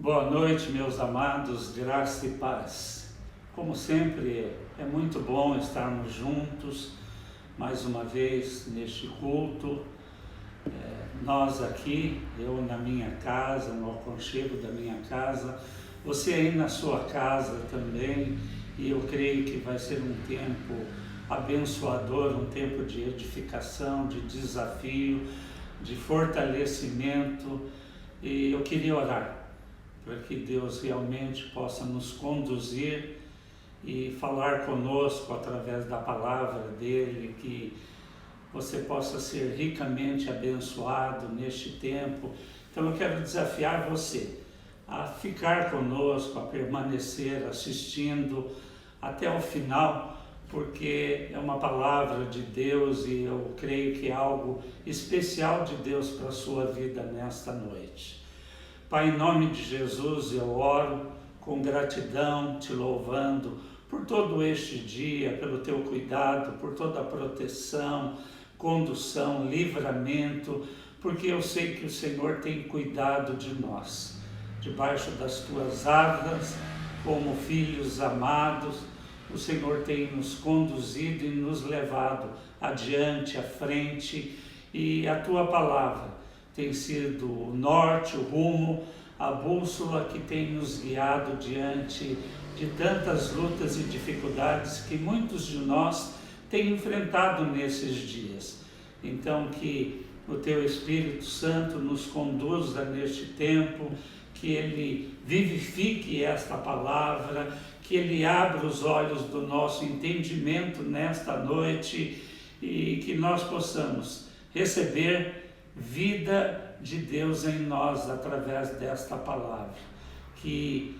Boa noite, meus amados, graça e paz. Como sempre, é muito bom estarmos juntos, mais uma vez, neste culto. Nós aqui, eu na minha casa, no aconchego da minha casa, você aí na sua casa também, e eu creio que vai ser um tempo abençoador, um tempo de edificação, de desafio, de fortalecimento, e eu queria orar para que Deus realmente possa nos conduzir e falar conosco através da palavra dele, que você possa ser ricamente abençoado neste tempo. Então eu quero desafiar você a ficar conosco, a permanecer assistindo até o final, porque é uma palavra de Deus e eu creio que é algo especial de Deus para a sua vida nesta noite. Pai, em nome de Jesus, eu oro com gratidão, te louvando por todo este dia, pelo teu cuidado, por toda a proteção, condução, livramento, porque eu sei que o Senhor tem cuidado de nós. Debaixo das tuas asas, como filhos amados, o Senhor tem nos conduzido e nos levado adiante, à frente, e a tua palavra tem sido o norte, o rumo, a bússola que tem nos guiado diante de tantas lutas e dificuldades que muitos de nós têm enfrentado nesses dias. Então que o teu Espírito Santo nos conduza neste tempo, que ele vivifique esta palavra, que ele abra os olhos do nosso entendimento nesta noite e que nós possamos receber vida de Deus em nós através desta palavra. Que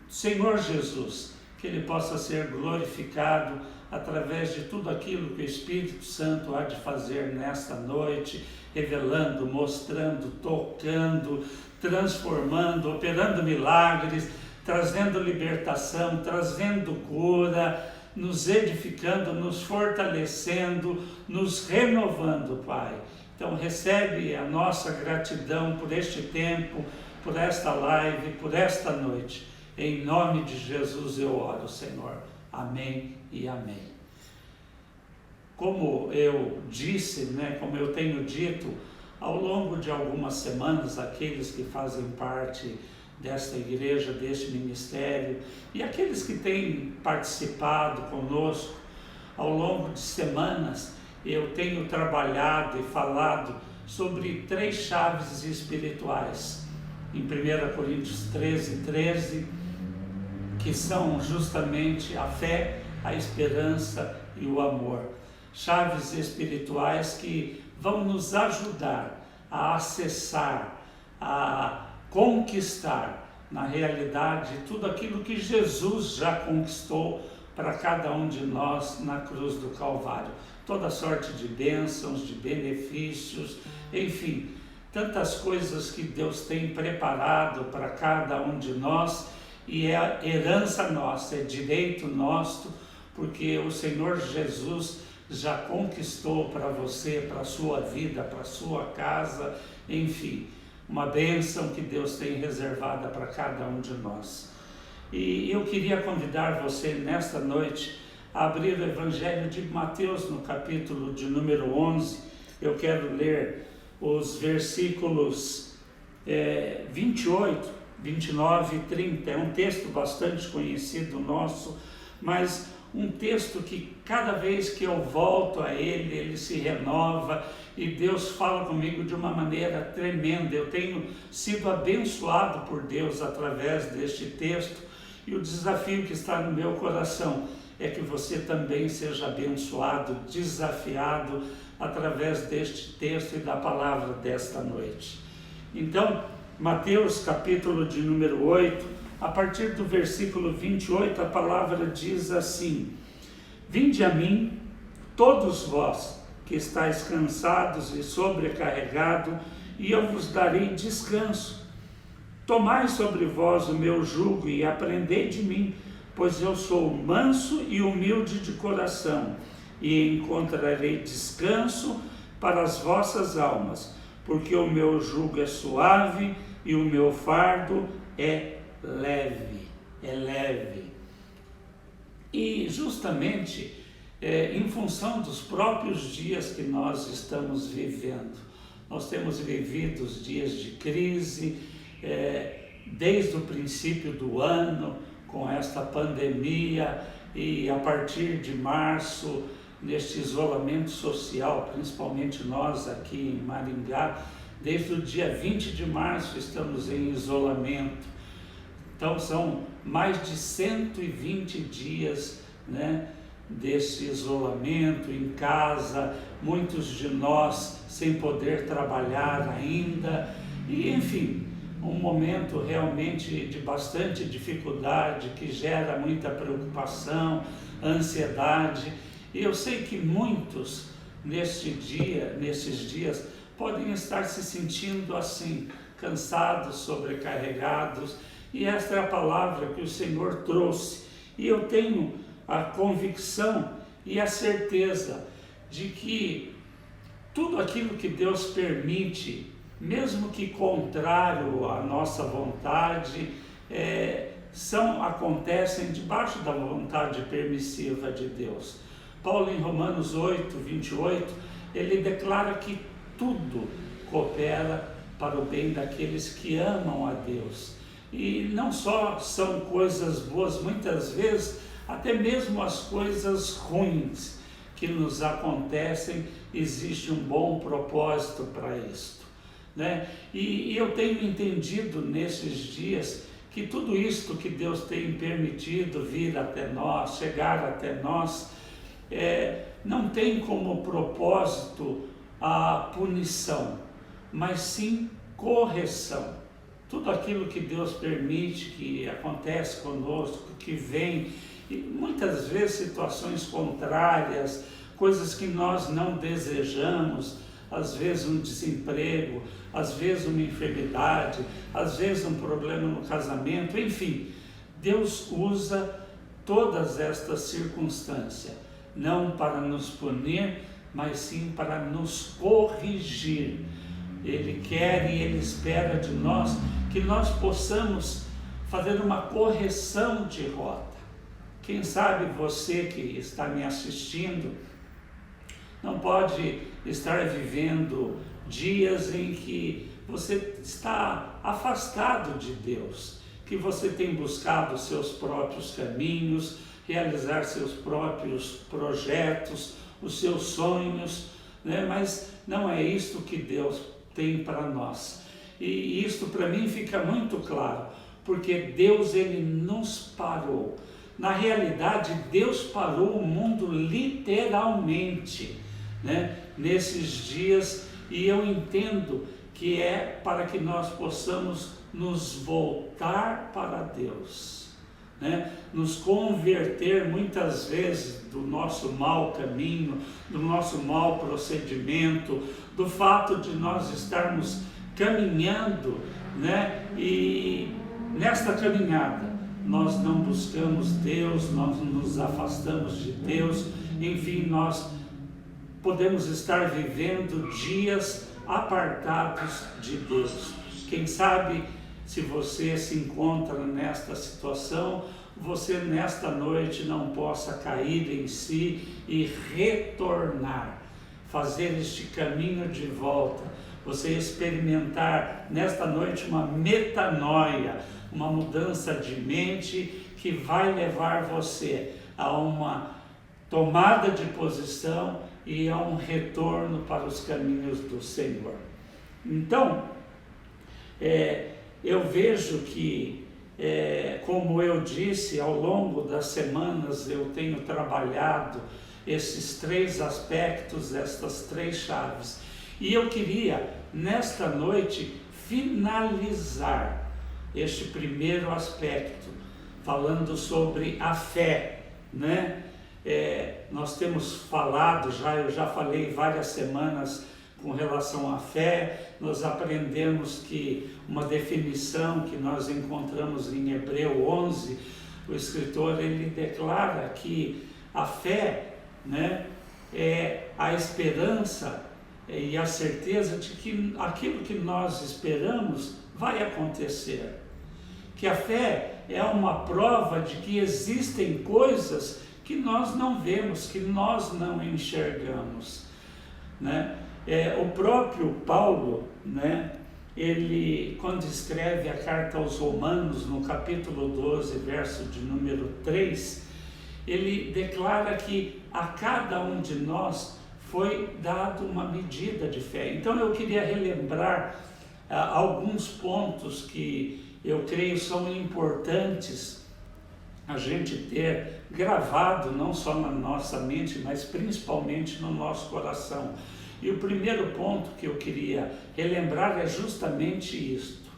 Senhor Jesus, que ele possa ser glorificado através de tudo aquilo que o Espírito Santo há de fazer nesta noite, revelando, mostrando, tocando, transformando, operando milagres, trazendo libertação, trazendo cura, nos edificando, nos fortalecendo, nos renovando, Pai. Então recebe a nossa gratidão por este tempo, por esta live, por esta noite. Em nome de Jesus eu oro, Senhor. Amém e amém. Como eu disse, como eu tenho dito, ao longo de algumas semanas, aqueles que fazem parte desta igreja, deste ministério, e aqueles que têm participado conosco ao longo de semanas, eu tenho trabalhado e falado sobre 3 chaves espirituais, em 1 Coríntios 13, que são justamente a fé, a esperança e o amor. Chaves espirituais que vão nos ajudar a acessar, a conquistar, na realidade, tudo aquilo que Jesus já conquistou para cada um de nós na cruz do Calvário. Toda sorte de bênçãos, de benefícios, enfim, tantas coisas que Deus tem preparado para cada um de nós, e é herança nossa, é direito nosso, porque o Senhor Jesus já conquistou para você, para a sua vida, para a sua casa, enfim, uma bênção que Deus tem reservada para cada um de nós. E eu queria convidar você nesta noite a abrir o Evangelho de Mateus no capítulo de número 11. Eu quero ler os versículos 28, 29 e 30. É um texto bastante conhecido nosso, mas um texto que cada vez que eu volto a ele, ele se renova e Deus fala comigo de uma maneira tremenda. Eu tenho sido abençoado por Deus através deste texto e o desafio que está no meu coração é que você também seja abençoado, desafiado através deste texto e da palavra desta noite. Então, Mateus capítulo de número 8, a partir do versículo 28, a palavra diz assim: Vinde a mim, todos vós que estáis cansados e sobrecarregados, e eu vos darei descanso. Tomai sobre vós o meu jugo e aprendei de mim, pois eu sou manso e humilde de coração, e encontrarei descanso para as vossas almas, porque o meu jugo é suave e o meu fardo é leve, é leve. E justamente em função dos próprios dias que nós estamos vivendo, nós temos vivido os dias de crise, desde o princípio do ano, com esta pandemia, e a partir de março, neste isolamento social, principalmente nós aqui em Maringá, desde o dia 20 de março estamos em isolamento. Então são mais de 120 dias, né, desse isolamento em casa, muitos de nós sem poder trabalhar ainda, e enfim, um momento realmente de bastante dificuldade, que gera muita preocupação, ansiedade. E eu sei que muitos nesses dias podem estar se sentindo assim, cansados, sobrecarregados, e esta é a palavra que o Senhor trouxe. E eu tenho a convicção e a certeza de que tudo aquilo que Deus permite, mesmo que contrário à nossa vontade, acontecem debaixo da vontade permissiva de Deus. Paulo, em Romanos 8, 28, ele declara que tudo coopera para o bem daqueles que amam a Deus. E não só são coisas boas, muitas vezes até mesmo as coisas ruins que nos acontecem, existe um bom propósito para isto, né? E eu tenho entendido nesses dias que tudo isto que Deus tem permitido vir até nós, chegar até nós, não tem como propósito a punição, mas sim correção. Tudo aquilo que Deus permite, que acontece conosco, que vem, e muitas vezes situações contrárias, coisas que nós não desejamos, às vezes um desemprego, às vezes uma enfermidade, às vezes um problema no casamento, enfim, Deus usa todas estas circunstâncias, não para nos punir, mas sim para nos corrigir. Ele quer e Ele espera de nós que nós possamos fazer uma correção de rota. Quem sabe você que está me assistindo não pode estar vivendo dias em que você está afastado de Deus, que você tem buscado seus próprios caminhos, realizar seus próprios projetos, os seus sonhos, né? Mas não é isto que Deus tem para nós. E isto para mim fica muito claro, porque Deus, Ele nos parou. Na realidade, Deus parou o mundo literalmente, né, nesses dias, e eu entendo que é para que nós possamos nos voltar para Deus, né, nos converter muitas vezes do nosso mau caminho, do nosso mau procedimento, do fato de nós estarmos caminhando, né, e nesta caminhada nós não buscamos Deus, nós nos afastamos de Deus, enfim, nós podemos estar vivendo dias apartados de Deus. Quem sabe, se você se encontra nesta situação, você nesta noite não possa cair em si e retornar, fazer este caminho de volta, você experimentar nesta noite uma metanoia, uma mudança de mente que vai levar você a uma tomada de posição e a um retorno para os caminhos do Senhor. Então, eu vejo que, como eu disse, ao longo das semanas eu tenho trabalhado esses três aspectos, estas três chaves. E eu queria, nesta noite, finalizar este primeiro aspecto, falando sobre a fé, né? Nós temos falado eu já falei várias semanas com relação à fé. Nós aprendemos que uma definição que nós encontramos em Hebreu 11, o escritor ele declara que a fé, né, é a esperança e a certeza de que aquilo que nós esperamos vai acontecer. Que a fé é uma prova de que existem coisas que nós não vemos, que nós não enxergamos, né? O próprio Paulo, né, ele, quando escreve a carta aos Romanos, no capítulo 12, verso de número 3, ele declara que a cada um de nós foi dado uma medida de fé. Então eu queria relembrar alguns pontos que eu creio são importantes a gente ter gravado, não só na nossa mente, mas principalmente no nosso coração. E o primeiro ponto que eu queria relembrar é justamente isto.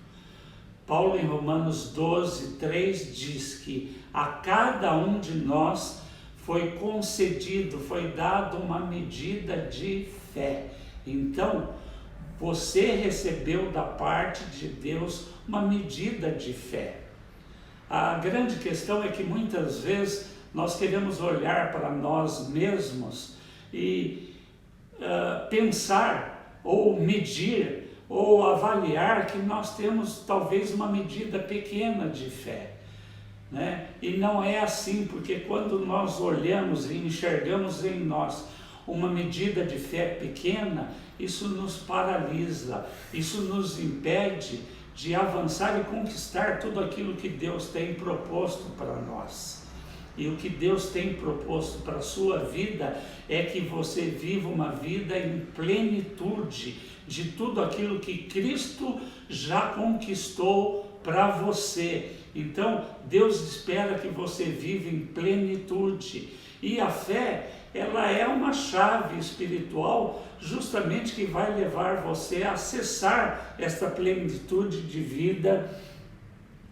Paulo, em Romanos 12, 3, diz que a cada um de nós foi concedido, foi dado uma medida de fé. Então, você recebeu da parte de Deus uma medida de fé. A grande questão é que muitas vezes nós queremos olhar para nós mesmos e pensar ou medir ou avaliar que nós temos talvez uma medida pequena de fé, né? E não é assim, porque quando nós olhamos e enxergamos em nós uma medida de fé pequena, isso nos paralisa, isso nos impede de avançar e conquistar tudo aquilo que Deus tem proposto para nós. E o que Deus tem proposto para a sua vida é que você viva uma vida em plenitude de tudo aquilo que Cristo já conquistou para você. Então, Deus espera que você viva em plenitude. E a fé, ela é uma chave espiritual justamente que vai levar você a acessar esta plenitude de vida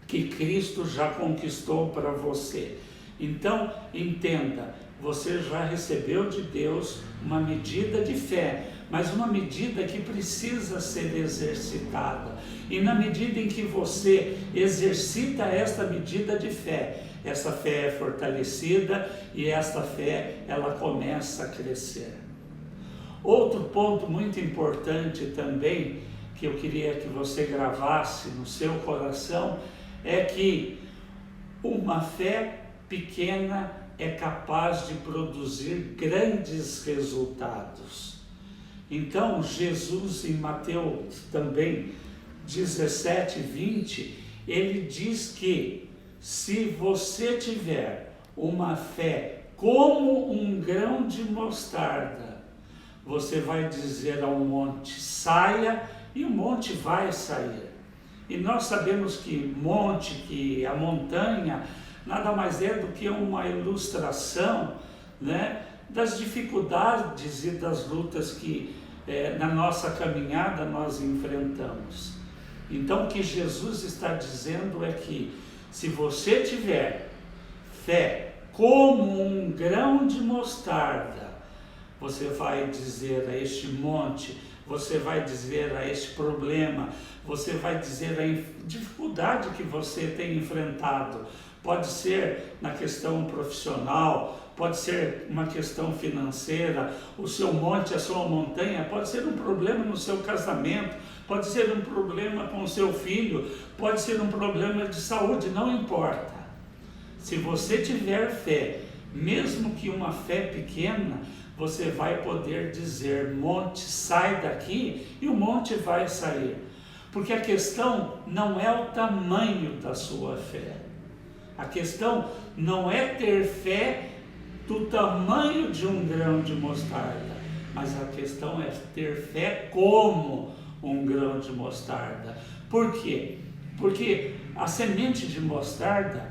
que Cristo já conquistou para você. Então, entenda, você já recebeu de Deus uma medida de fé, mas uma medida que precisa ser exercitada. E na medida em que você exercita esta medida de fé, essa fé é fortalecida e esta fé, ela começa a crescer. Outro ponto muito importante também, que eu queria que você gravasse no seu coração, é que uma fé pequena é capaz de produzir grandes resultados. Então, Jesus, em Mateus também 17, 20, ele diz que se você tiver uma fé como um grão de mostarda, você vai dizer ao monte, saia, e o monte vai sair. E nós sabemos que que a montanha, nada mais é do que uma ilustração, né, das dificuldades e das lutas que na nossa caminhada nós enfrentamos. Então, o que Jesus está dizendo é que se você tiver fé como um grão de mostarda, você vai dizer a este monte, você vai dizer a este problema, você vai dizer a dificuldade que você tem enfrentado. Pode ser na questão profissional, pode ser uma questão financeira, o seu monte, a sua montanha, pode ser um problema no seu casamento, pode ser um problema com o seu filho, pode ser um problema de saúde, não importa. Se você tiver fé, mesmo que uma fé pequena, você vai poder dizer, monte, sai daqui, e o monte vai sair. Porque a questão não é o tamanho da sua fé. A questão não é ter fé do tamanho de um grão de mostarda, mas a questão é ter fé como um grão de mostarda. Por quê? Porque a semente de mostarda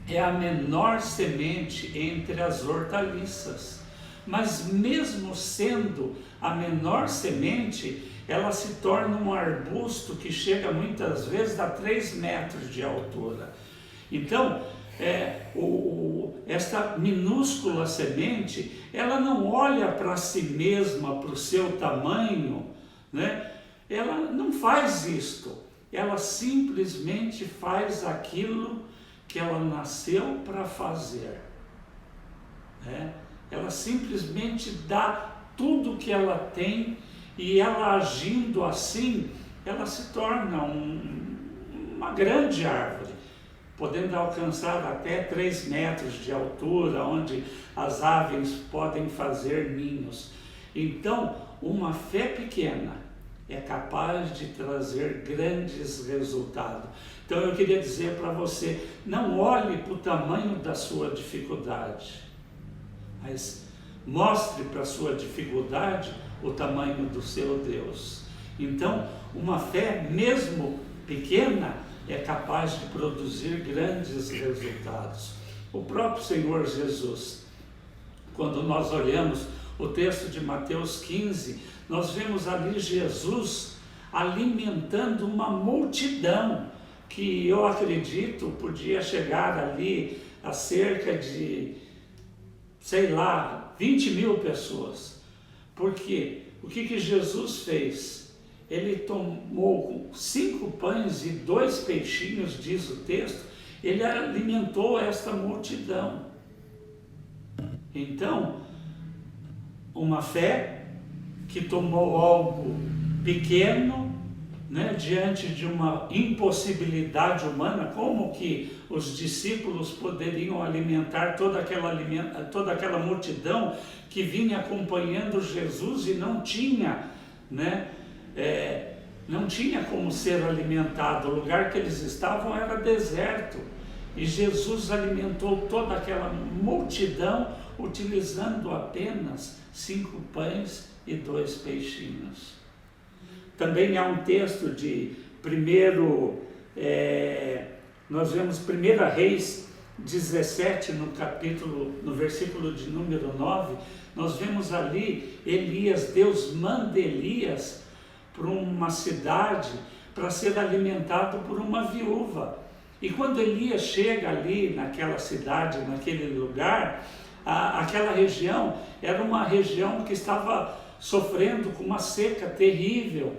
é a menor semente entre as hortaliças. Mas mesmo sendo a menor semente, ela se torna um arbusto que chega muitas vezes a 3 metros de altura. Então, esta minúscula semente, ela não olha para si mesma, para o seu tamanho, né? Ela não faz isto, ela simplesmente faz aquilo que ela nasceu para fazer, né? Ela simplesmente dá tudo que ela tem e ela agindo assim, ela se torna uma grande árvore, podendo alcançar até 3 metros de altura, onde as aves podem fazer ninhos. Então, uma fé pequena é capaz de trazer grandes resultados. Então eu queria dizer para você, não olhe para o tamanho da sua dificuldade, mas mostre para a sua dificuldade o tamanho do seu Deus. Então, uma fé, mesmo pequena, é capaz de produzir grandes resultados. O próprio Senhor Jesus, quando nós olhamos o texto de Mateus 15, nós vemos ali Jesus alimentando uma multidão, que eu acredito podia chegar ali a cerca de, 20 mil pessoas. Porque o que Jesus fez? Ele tomou 5 pães e 2 peixinhos, diz o texto, ele alimentou esta multidão. Então, uma fé que tomou algo pequeno, diante de uma impossibilidade humana, como que os discípulos poderiam alimentar toda aquela multidão que vinha acompanhando Jesus e não tinha, não tinha como ser alimentado. O lugar que eles estavam era deserto, e Jesus alimentou toda aquela multidão utilizando apenas 5 pães e 2 peixinhos. Também há um texto de nós vemos 1 Reis 17, no versículo de número 9, nós vemos ali Elias, Deus manda Elias para uma cidade para ser alimentado por uma viúva. E quando Elias chega ali naquela cidade, naquele lugar, aquela região era uma região que estava sofrendo com uma seca terrível,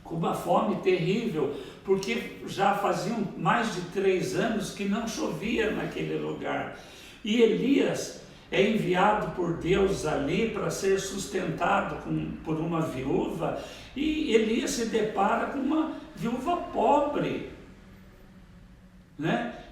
com uma fome terrível, porque já faziam mais de 3 anos que não chovia naquele lugar. E Elias é enviado por Deus ali para ser sustentado por uma viúva, e Elias se depara com uma viúva pobre,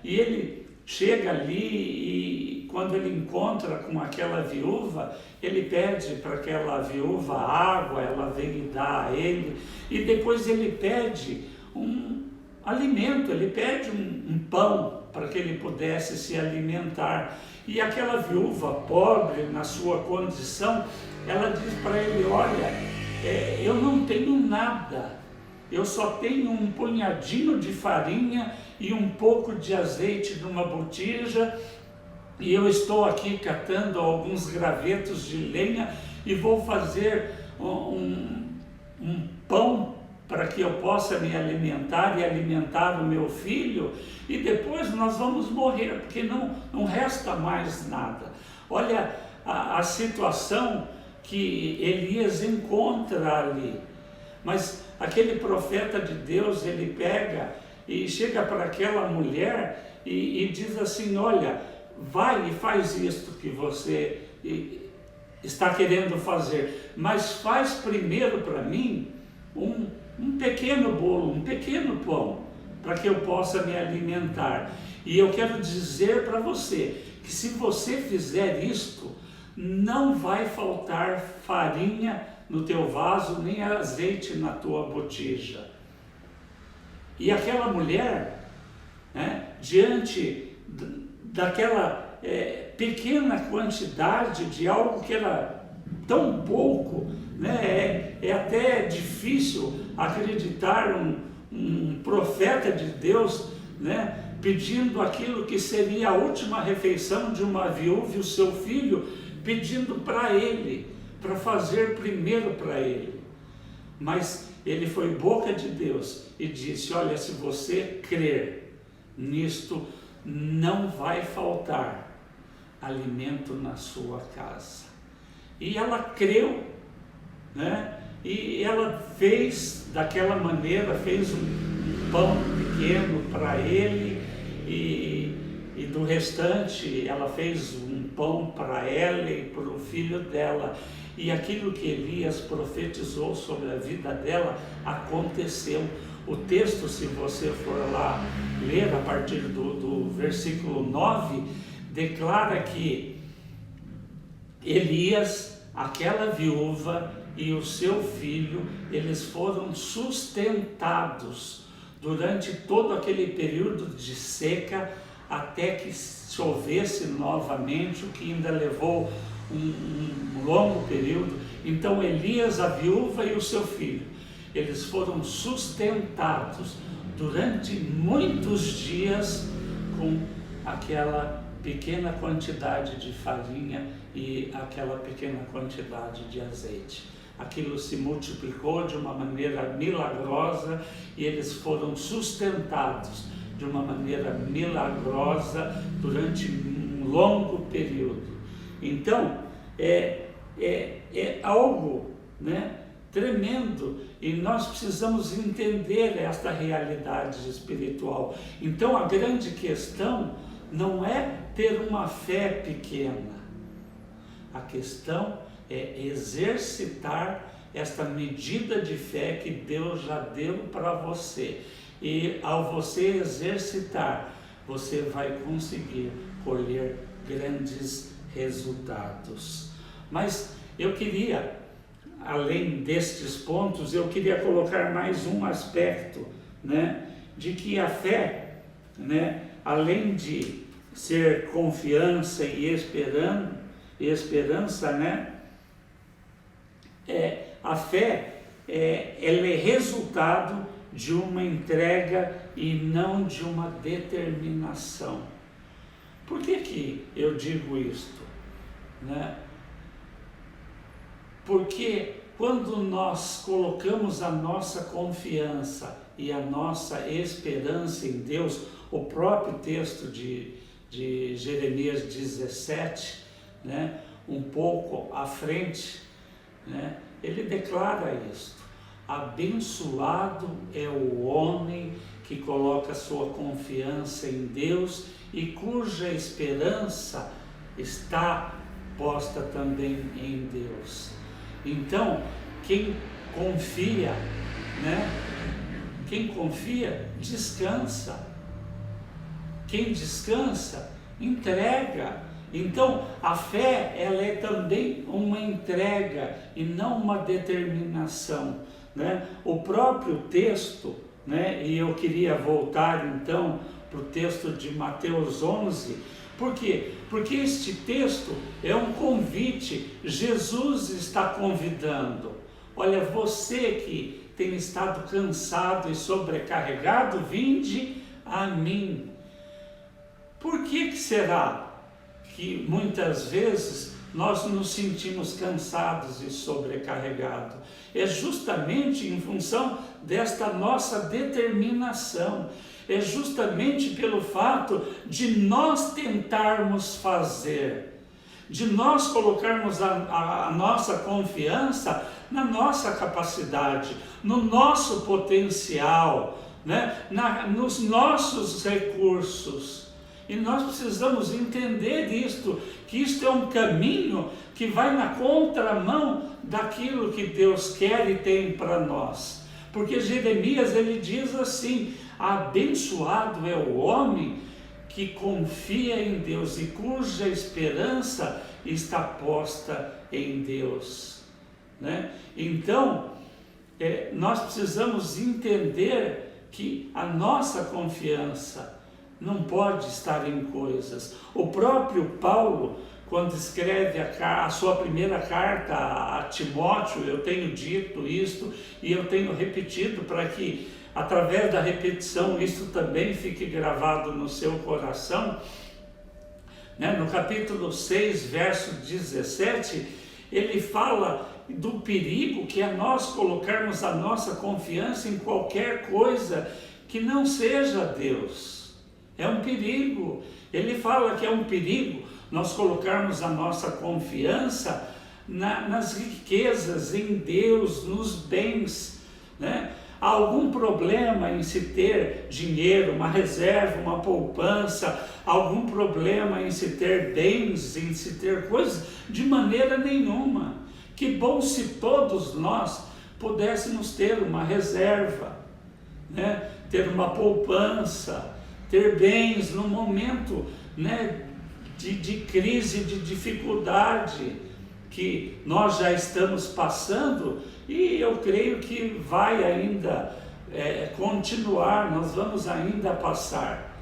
E ele chega ali, e quando ele encontra com aquela viúva, ele pede para aquela viúva água, ela vem e dá a ele, e depois ele pede um alimento, ele pede um pão para que ele pudesse se alimentar. E aquela viúva pobre, na sua condição, ela diz para ele: olha, eu não tenho nada, eu só tenho um punhadinho de farinha e um pouco de azeite numa botija, e eu estou aqui catando alguns gravetos de lenha e vou fazer um pão para que eu possa me alimentar e alimentar o meu filho, e depois nós vamos morrer, porque não resta mais nada. Olha a situação que Elias encontra ali. Mas aquele profeta de Deus, ele pega e chega para aquela mulher e diz assim: olha, vai e faz isto que você está querendo fazer, mas faz primeiro para mim um pequeno bolo, um pequeno pão, para que eu possa me alimentar. E eu quero dizer para você que se você fizer isto, não vai faltar farinha no teu vaso, nem azeite na tua botija. E aquela mulher, diante daquela pequena quantidade de algo que era tão pouco, é até difícil acreditar um profeta de Deus, pedindo aquilo que seria a última refeição de uma viúva e o seu filho, pedindo para ele, para fazer primeiro para ele. Mas ele foi boca de Deus e disse: olha, se você crer nisto, não vai faltar alimento na sua casa. E ela creu, e ela fez daquela maneira, fez um pão pequeno para ele, e do restante ela fez um pão para ela e para o filho dela. e aquilo que Elias profetizou sobre a vida dela aconteceu. O texto, se você for lá ler a partir do versículo 9, declara que Elias, aquela viúva e o seu filho, eles foram sustentados durante todo aquele período de seca, até que chovesse novamente, o que ainda levou um longo período. Então Elias, a viúva e o seu filho, eles foram sustentados durante muitos dias com aquela pequena quantidade de farinha e aquela pequena quantidade de azeite. Aquilo se multiplicou de uma maneira milagrosa e eles foram sustentados de uma maneira milagrosa durante um longo período. Então, é algo, né, tremendo, e nós precisamos entender esta realidade espiritual. Então, a grande questão não é ter uma fé pequena, a questão é exercitar esta medida de fé que Deus já deu para você. E ao você exercitar, você vai conseguir colher grandes resultados. Mas eu queria, além destes pontos, eu queria colocar mais um aspecto, né, de que a fé, né, além de ser confiança e esperança, né, a fé ela é resultado de uma entrega e não de uma determinação. Por que eu digo isto, né? Porque quando nós colocamos a nossa confiança e a nossa esperança em Deus, o próprio texto de Jeremias 17, né, um pouco à frente, né, ele declara isto: abençoado é o homem que coloca sua confiança em Deus e cuja esperança está posta também em Deus. Então, quem confia, né? Quem confia, descansa. Quem descansa, entrega. Então, a fé, ela é também uma entrega e não uma determinação, né? O próprio texto, né? E eu queria voltar então para o texto de Mateus 11. Por quê? Porque este texto é um convite. Jesus está convidando. Olha, você que tem estado cansado e sobrecarregado, vinde a mim. Por que será que muitas vezes nós nos sentimos cansados e sobrecarregados? É justamente em função desta nossa determinação. É justamente pelo fato de nós tentarmos fazer, de nós colocarmos a nossa confiança na nossa capacidade, no nosso potencial, né? Nos nossos recursos. E nós precisamos entender isto, que isto é um caminho que vai na contramão daquilo que Deus quer e tem para nós. Porque Jeremias, ele diz assim: abençoado é o homem que confia em Deus e cuja esperança está posta em Deus, né? Então, nós precisamos entender que a nossa confiança não pode estar em coisas. O próprio Paulo, quando escreve a sua primeira carta a Timóteo, eu tenho dito isto e eu tenho repetido para que, através da repetição, isso também fique gravado no seu coração, né? No capítulo 6, verso 17, ele fala do perigo que é nós colocarmos a nossa confiança em qualquer coisa que não seja Deus. É um perigo. Ele fala que é um perigo nós colocarmos a nossa confiança nas riquezas, em Deus, nos bens, né? Há algum problema em se ter dinheiro, uma reserva, uma poupança, algum problema em se ter bens, em se ter coisas? De maneira nenhuma. Que bom se todos nós pudéssemos ter uma reserva, né? Ter uma poupança, ter bens no momento, né, de crise, de dificuldade que nós já estamos passando, e eu creio que vai ainda continuar, nós vamos ainda passar.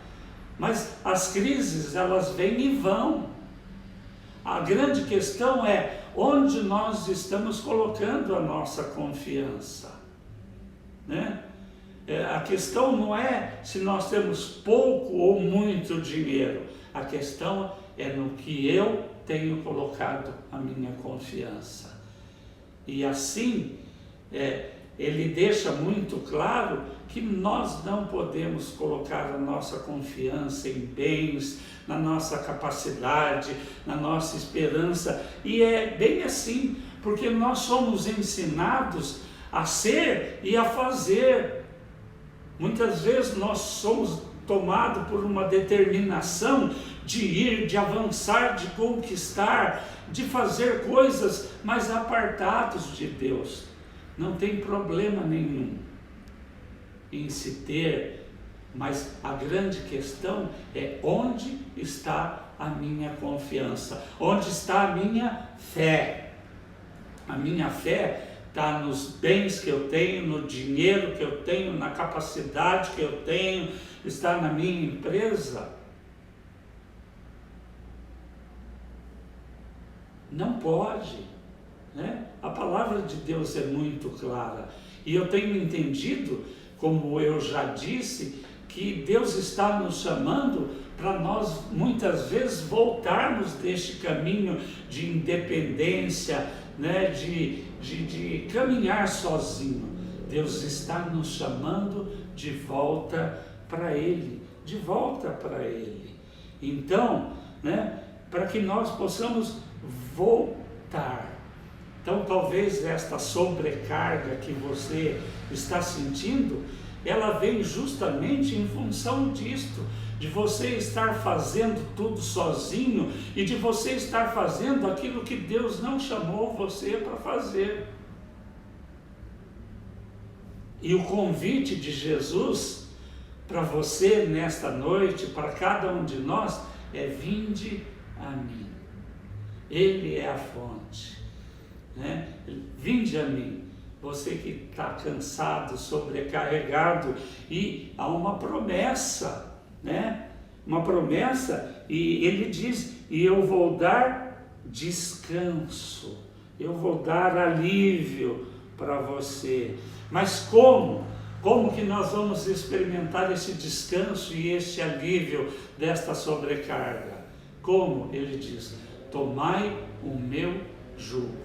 Mas as crises, elas vêm e vão. A grande questão é onde nós estamos colocando a nossa confiança, né? A questão não é se nós temos pouco ou muito dinheiro, a questão é no que eu tenho colocado a minha confiança. E assim, ele deixa muito claro que nós não podemos colocar a nossa confiança em bens, na nossa capacidade, na nossa esperança. E é bem assim, porque nós somos ensinados a ser e a fazer. Muitas vezes nós somos tomados por uma determinação de ir, de avançar, de conquistar, de fazer coisas, mas apartados de Deus. Não tem problema nenhum em se ter, mas a grande questão é onde está a minha confiança, onde está a minha fé. A minha fé está nos bens que eu tenho, no dinheiro que eu tenho, na capacidade que eu tenho, está na minha empresa. Não pode, né? A palavra de Deus é muito clara, e eu tenho entendido, como eu já disse, que Deus está nos chamando para nós muitas vezes voltarmos deste caminho de independência, né? de caminhar sozinho. Deus está nos chamando de volta para Ele, de volta para Ele. Então, né? Para que nós possamos voltar. Então, talvez esta sobrecarga que você está sentindo, ela vem justamente em função disto, de você estar fazendo tudo sozinho e de você estar fazendo aquilo que Deus não chamou você para fazer. E o convite de Jesus para você nesta noite, para cada um de nós, é: vinde a mim. Ele é a fonte, né? Vinde a mim, você que está cansado, sobrecarregado, e há uma promessa, né? Uma promessa, e ele diz: e eu vou dar descanso, eu vou dar alívio para você. Mas como? Como que nós vamos experimentar esse descanso e esse alívio desta sobrecarga? Como? Ele diz: tomai o meu jugo.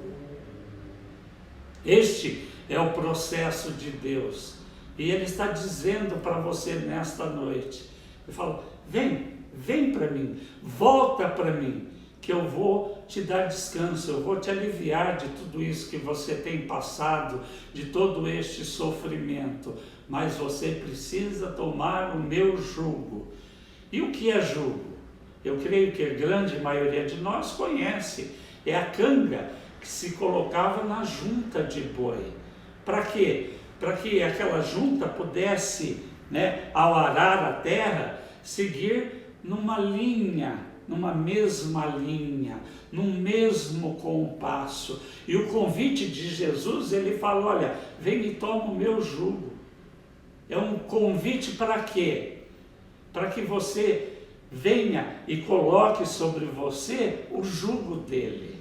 Este é o processo de Deus. E Ele está dizendo para você nesta noite. Ele fala: vem para mim, volta para mim, que eu vou te dar descanso, eu vou te aliviar de tudo isso que você tem passado, de todo este sofrimento. Mas você precisa tomar o meu jugo. E o que é jugo? Eu creio que a grande maioria de nós conhece. É a canga que se colocava na junta de boi. Para quê? Para que aquela junta pudesse, né, ao arar a terra, seguir numa linha, numa mesma linha, num mesmo compasso. E o convite de Jesus, ele fala: olha, vem e toma o meu jugo. É um convite para quê? Para que você venha e coloque sobre você o jugo dele.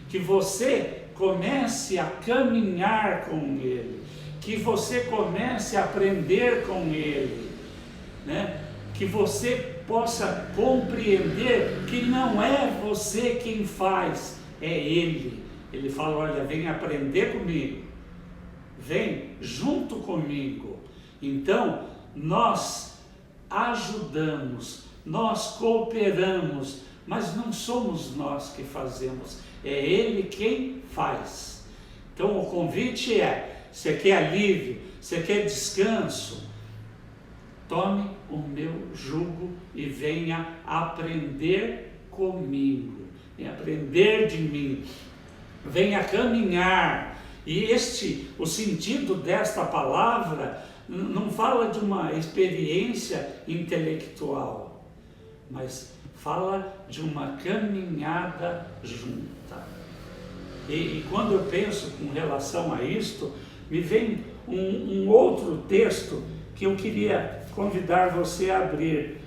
Que você comece a caminhar com ele. Que você comece a aprender com ele, né? Que você possa compreender que não é você quem faz, é ele. Ele fala: olha, vem aprender comigo. Vem junto comigo. Então, nós ajudamos, nós cooperamos, mas não somos nós que fazemos, é Ele quem faz. Então o convite é: você quer alívio, você quer descanso? Tome o meu jugo e venha aprender comigo, venha aprender de mim. venha caminhar. E o sentido desta palavra não fala de uma experiência intelectual, mas fala de uma caminhada junta. E quando eu penso com relação a isto, me vem um outro texto que eu queria convidar você a abrir,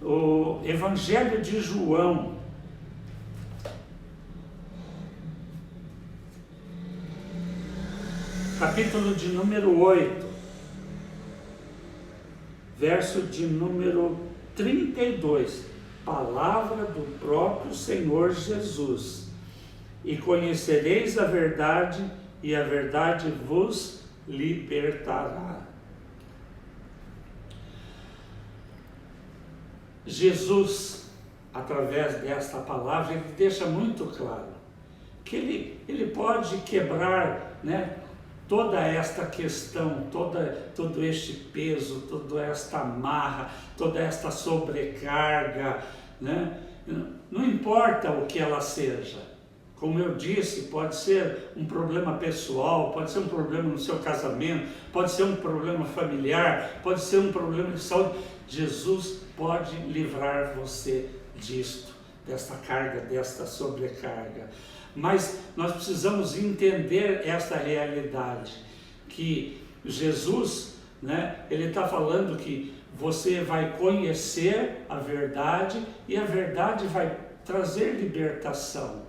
o Evangelho de João, capítulo de número 8, verso de número 32, palavra do próprio Senhor Jesus: e conhecereis a verdade, e a verdade vos libertará. Jesus, através desta palavra, ele deixa muito claro que ele pode quebrar, né, toda esta questão, todo este peso, toda esta amarra, toda esta sobrecarga, né? Não importa o que ela seja. Como eu disse, pode ser um problema pessoal, pode ser um problema no seu casamento, pode ser um problema familiar, pode ser um problema de saúde. Jesus pode livrar você disto, desta carga, desta sobrecarga. Mas nós precisamos entender esta realidade, que Jesus, né, ele está falando que você vai conhecer a verdade e a verdade vai trazer libertação,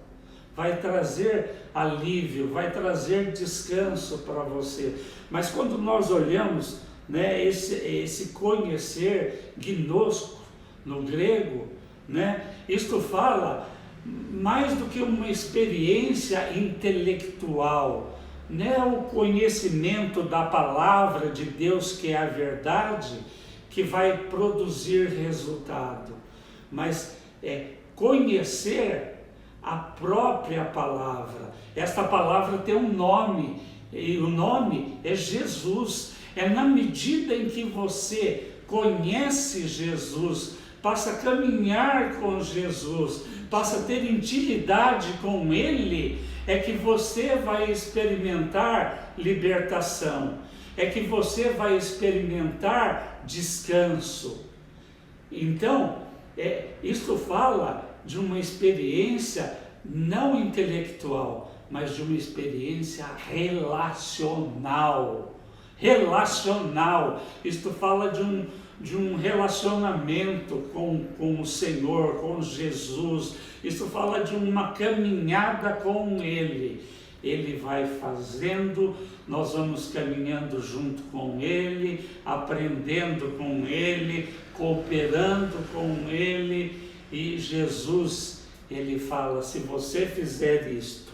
vai trazer alívio, vai trazer descanso para você. Mas quando nós olhamos, né, esse conhecer, gnosko, no grego, né, isto fala mais do que uma experiência intelectual, não é o conhecimento da palavra de Deus, que é a verdade, que vai produzir resultado, mas é conhecer a própria palavra. Esta palavra tem um nome, e o nome é Jesus. É na medida em que você conhece Jesus, passa a caminhar com Jesus, passa a ter intimidade com Ele, é que você vai experimentar libertação, é que você vai experimentar descanso. Então, isto fala de uma experiência não intelectual, mas de uma experiência relacional. Isto fala de um relacionamento com o Senhor, com Jesus. Isso fala de uma caminhada com Ele. Ele vai fazendo, nós vamos caminhando junto com Ele, aprendendo com Ele, cooperando com Ele. E Jesus, Ele fala, se você fizer isto,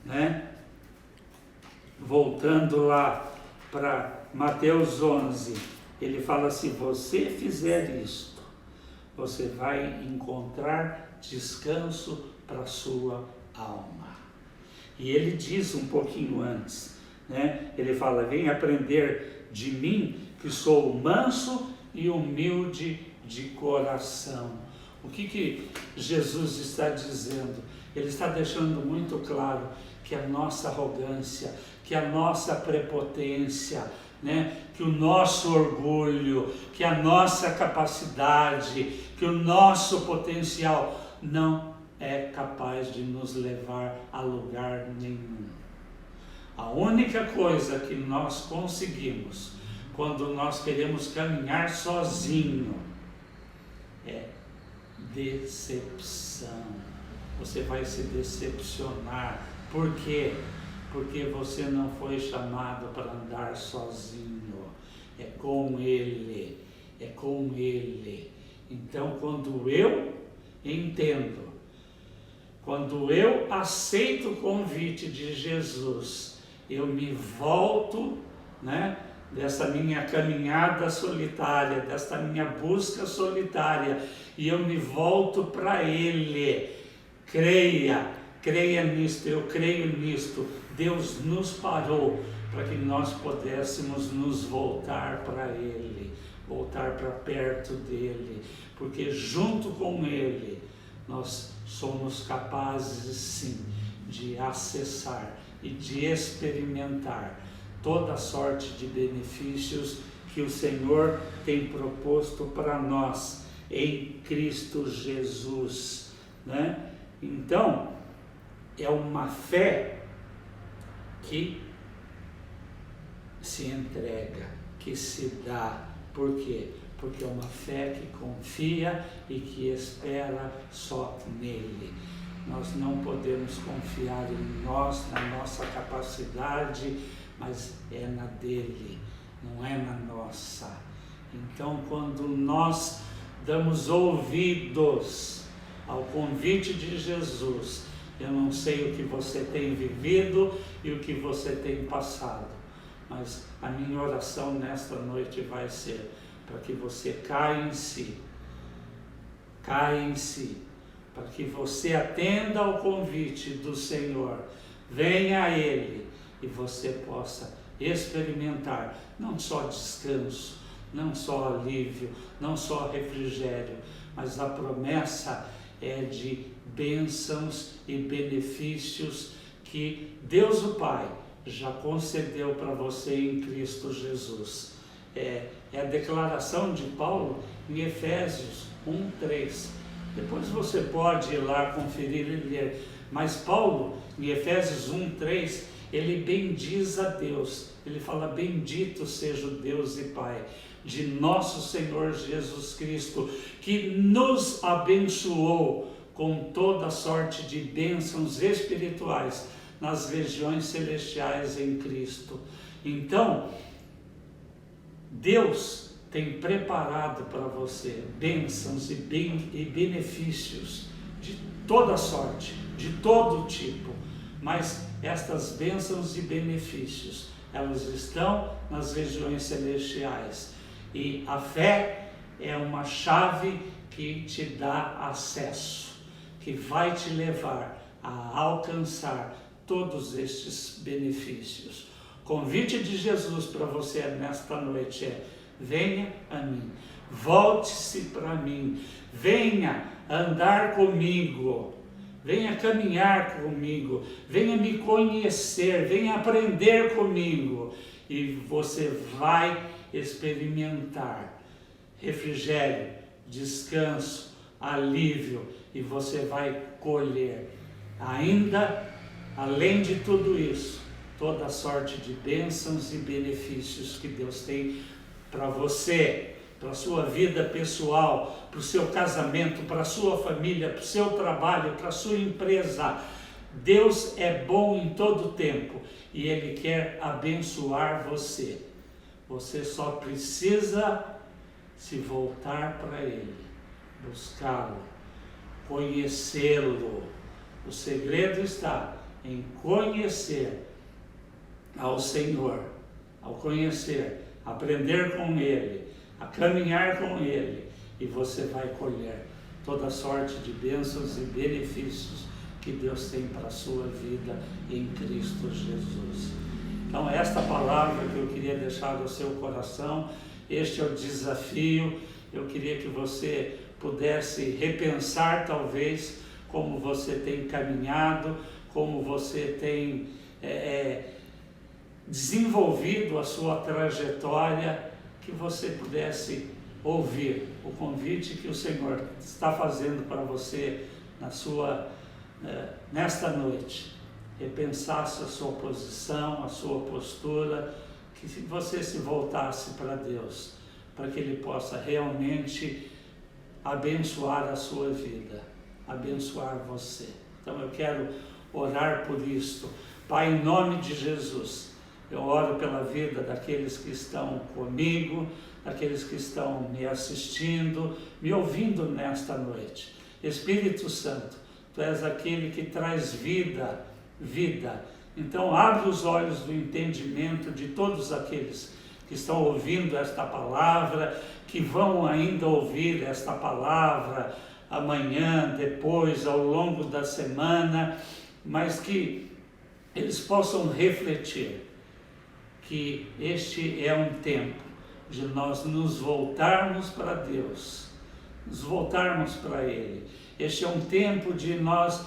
né? Voltando lá para Mateus 11, ele fala, se você fizer isto, você vai encontrar descanso para a sua alma. E ele diz um pouquinho antes, né? Ele fala, vem aprender de mim, que sou manso e humilde de coração. O que Jesus está dizendo? Ele está deixando muito claro que a nossa arrogância, que a nossa prepotência, né, que o nosso orgulho, que a nossa capacidade, que o nosso potencial não é capaz de nos levar a lugar nenhum. A única coisa que nós conseguimos quando nós queremos caminhar sozinho é decepção. Você vai se decepcionar. Por quê? Porque você não foi chamado para andar sozinho. É com Ele. É com Ele. Então, quando eu entendo, quando eu aceito o convite de Jesus, eu me volto, né, dessa minha caminhada solitária, desta minha busca solitária, e eu me volto para Ele. Creia nisto, eu creio nisto. Deus nos parou para que nós pudéssemos nos voltar para Ele, voltar para perto dEle, porque junto com Ele nós somos capazes sim de acessar e de experimentar toda sorte de benefícios que o Senhor tem proposto para nós em Cristo Jesus, né? Então, é uma fé que se entrega, que se dá. Por quê? Porque é uma fé que confia e que espera só nele. Nós não podemos confiar em nós, na nossa capacidade, mas é na dele, não é na nossa. Então, quando nós damos ouvidos ao convite de Jesus, eu não sei o que você tem vivido e o que você tem passado, mas a minha oração nesta noite vai ser para que você caia em si, para que você atenda ao convite do Senhor, venha a Ele e você possa experimentar não só descanso, não só alívio, não só refrigério, mas a promessa é de bênçãos e benefícios que Deus o Pai já concedeu para você em Cristo Jesus. É a declaração de Paulo em Efésios 1:3. Depois você pode ir lá conferir e ler. Mas Paulo, em Efésios 1:3, ele bendiz a Deus. Ele fala: bendito seja o Deus e Pai de nosso Senhor Jesus Cristo, que nos abençoou com toda sorte de bênçãos espirituais nas regiões celestiais em Cristo. Então, Deus tem preparado para você bênçãos e benefícios de toda sorte, de todo tipo, mas estas bênçãos e benefícios, elas estão nas regiões celestiais, e a fé é uma chave que te dá acesso, que vai te levar a alcançar todos estes benefícios. O convite de Jesus para você nesta noite é: venha a mim, volte-se para mim, venha andar comigo, venha caminhar comigo, venha me conhecer, venha aprender comigo, e você vai experimentar refrigério, descanso, alívio, e você vai colher ainda, além de tudo isso, toda sorte de bênçãos e benefícios que Deus tem para você, para a sua vida pessoal, para o seu casamento, para a sua família, para o seu trabalho, para a sua empresa. Deus é bom em todo tempo e Ele quer abençoar você. Você só precisa se voltar para Ele, buscá-lo, conhecê-lo. O segredo está em conhecer ao Senhor, ao conhecer, aprender com Ele, a caminhar com Ele, e você vai colher toda sorte de bênçãos e benefícios que Deus tem para a sua vida em Cristo Jesus. Então, esta palavra que eu queria deixar no seu coração, este é o desafio. Eu queria que você pudesse repensar, talvez, como você tem caminhado, como você tem desenvolvido a sua trajetória, que você pudesse ouvir o convite que o Senhor está fazendo para você nesta noite. Repensasse a sua posição, a sua postura, que você se voltasse para Deus, para que Ele possa realmente abençoar a sua vida, abençoar você. Então eu quero orar por isto. Pai, em nome de Jesus, eu oro pela vida daqueles que estão comigo, daqueles que estão me assistindo, me ouvindo nesta noite. Espírito Santo, Tu és aquele que traz vida. Então abre os olhos do entendimento de todos aqueles que estão ouvindo esta palavra, que vão ainda ouvir esta palavra amanhã, depois, ao longo da semana, mas que eles possam refletir que este é um tempo de nós nos voltarmos para Deus, nos voltarmos para Ele. Este é um tempo de nós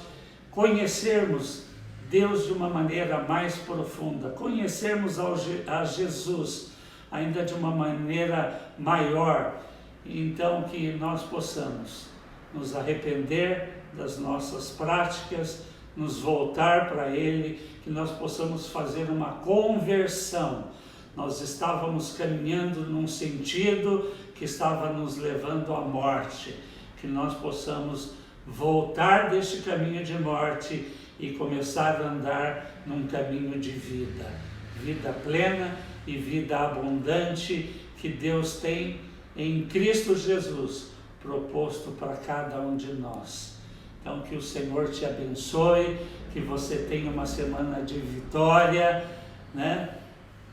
conhecermos Deus de uma maneira mais profunda, conhecermos a Jesus ainda de uma maneira maior. Então que nós possamos nos arrepender das nossas práticas, nos voltar para Ele, que nós possamos fazer uma conversão. Nós estávamos caminhando num sentido que estava nos levando à morte, que nós possamos voltar deste caminho de morte e começar a andar num caminho de vida, vida plena e vida abundante que Deus tem em Cristo Jesus proposto para cada um de nós. Então que o Senhor te abençoe, que você tenha uma semana de vitória, né?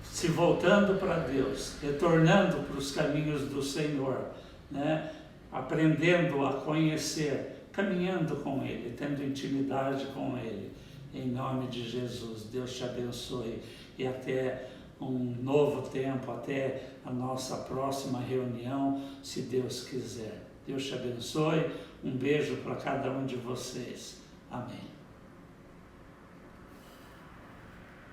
Se voltando para Deus, retornando para os caminhos do Senhor, né? Aprendendo a conhecer, caminhando com Ele, tendo intimidade com Ele. Em nome de Jesus, Deus te abençoe e até um novo tempo, até a nossa próxima reunião, se Deus quiser. Deus te abençoe, um beijo para cada um de vocês. Amém.